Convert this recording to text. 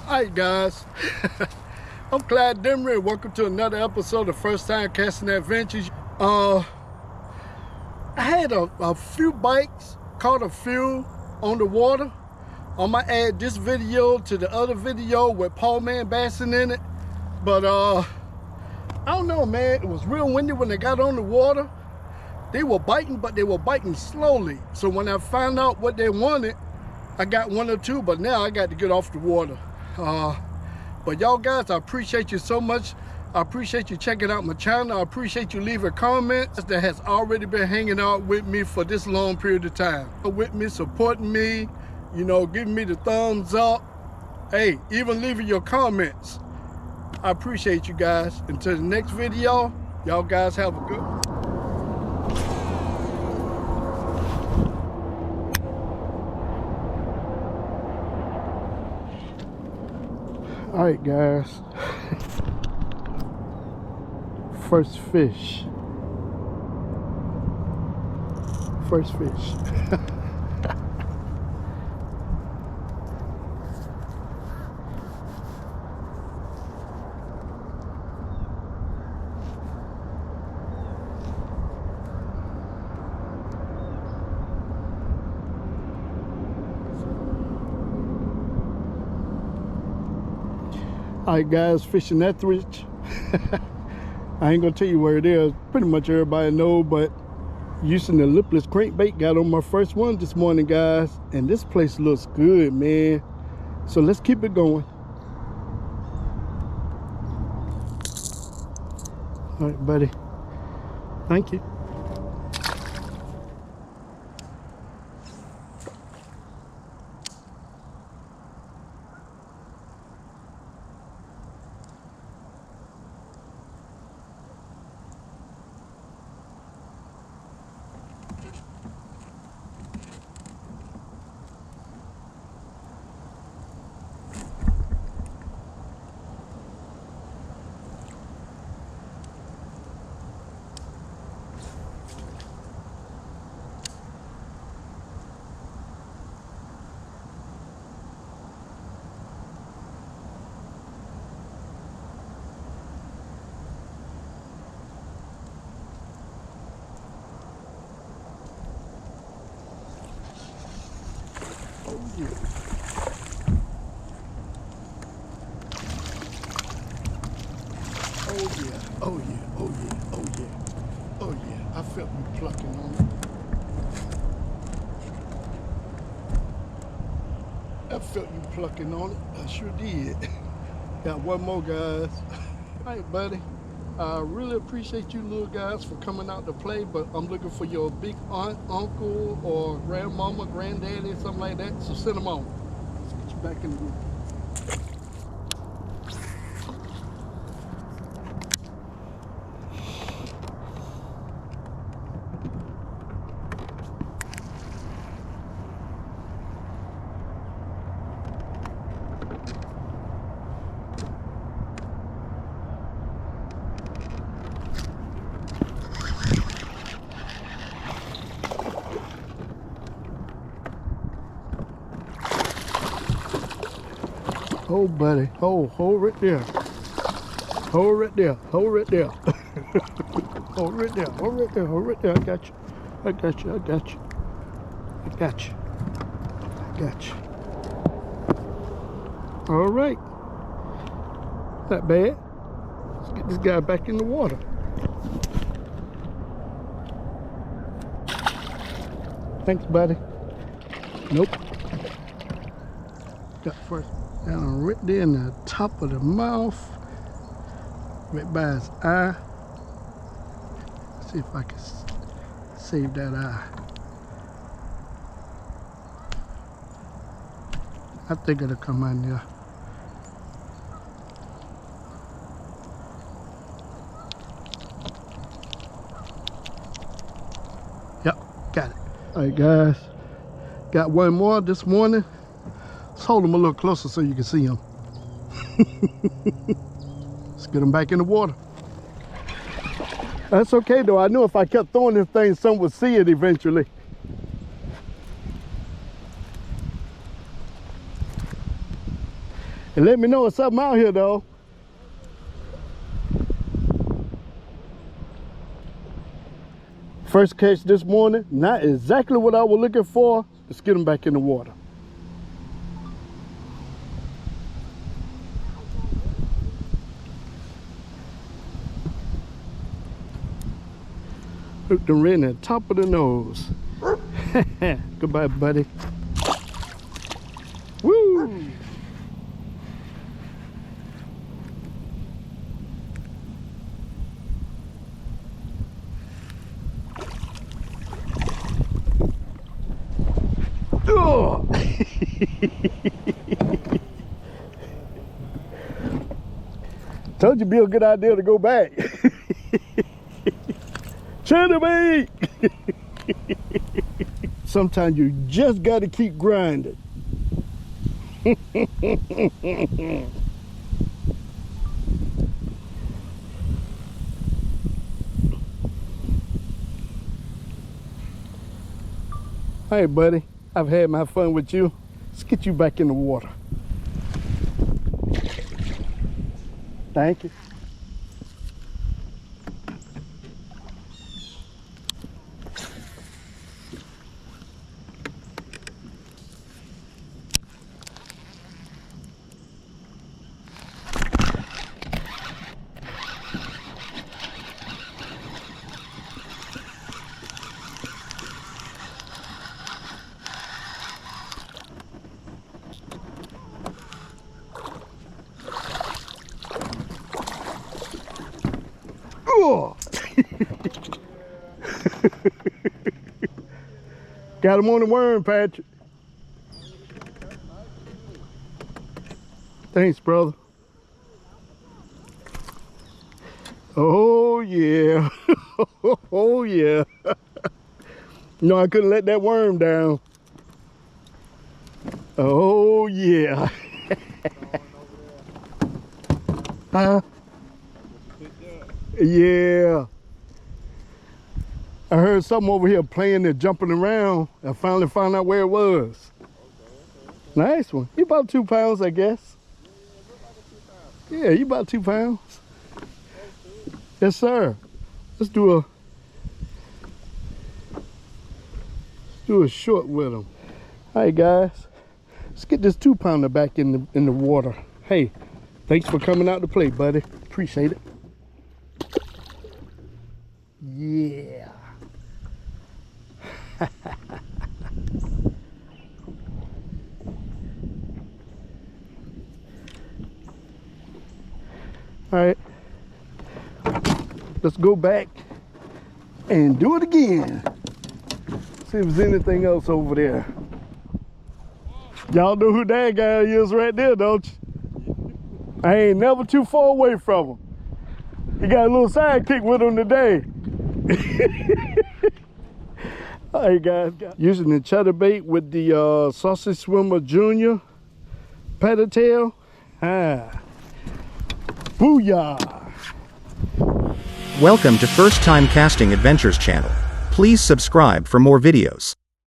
Alright guys, I'm Clyde Demery and welcome to another episode of First Time Casting Adventures. I had a few bites, caught a few on the water. I might add this video to the other video with Paul Man bassing in it. But I don't know, man, it was real windy when they got on the water. They were biting, but they were biting slowly. So when I found out what they wanted, I got one or two, but now I got to get off the water. But y'all guys, I appreciate you so much. I appreciate you checking out my channel. I appreciate you leaving comments that has already been hanging out with me for this long period of time. With me, supporting me, you know, giving me the thumbs up. Hey, even leaving your comments. I appreciate you guys. Until the next video, y'all guys have a good one. All right, guys. First fish. First fish. Alright guys, Fishingadventures. I ain't gonna tell you where it is. Pretty much everybody know, but using the lipless crankbait, got on my first one this morning, guys. And this place looks good, man. So let's keep it going. Alright, buddy. Thank you. Yeah. Oh yeah, oh yeah, oh yeah, oh yeah, oh yeah. I felt me plucking on it. I felt you plucking on it. I sure did. Got one more, guys. All right, buddy. I really appreciate you little guys for coming out to play, but I'm looking for your big aunt, uncle, or grandmama, granddaddy, something like that. So send them on. Let's get you back in the room. Oh, buddy. Hold right there. Hold right there. Hold right there. Hold right there. Hold right there. Hold right there. I got you. I got you. I got you. I got you. I got you. All right. Not bad. Let's get this guy back in the water. Thanks, buddy. Nope. Got first. Down right there in the top of the mouth, right by his eye. See if I can save that eye. I think it'll come on there. Yep, got it. All right, guys, got one more this morning. Let's hold them a little closer so you can see them. Let's get them back in the water. That's okay though. I knew if I kept throwing this thing, someone would see it eventually. And let me know if something out here though. First catch this morning, not exactly what I was looking for. Let's get them back in the water. Hooked them right in the top of the nose. Goodbye, buddy. Woo! Oh! Told you it'd be a good idea to go back. Chatterbait! Sometimes you just got to keep grinding. Hey, buddy, I've had my fun with you. Let's get you back in the water. Thank you. Oh. Got him on the worm, Patrick. Thanks, brother. Oh yeah. Oh yeah. No, I couldn't let that worm down. Oh yeah. Huh? Yeah. I heard something over here playing and jumping around. I finally found out where it was. Okay. Nice one. You about 2 pounds, I guess. Yeah, you about 2 pounds. Yes, sir. Let's do a short with them. All right, guys. Let's get this 2-pounder back in the water. Hey, thanks for coming out to play, buddy. Appreciate it. Yeah. All right. Let's go back and do it again. See if there's anything else over there. Y'all know who that guy is right there, don't you? I ain't never too far away from him. He got a little sidekick with him today. All right, guys. Using the chatterbait with the Sausage Swimmer Junior paddle tail. Ah. Booyah! Welcome to First Time Casting Adventures channel. Please subscribe for more videos.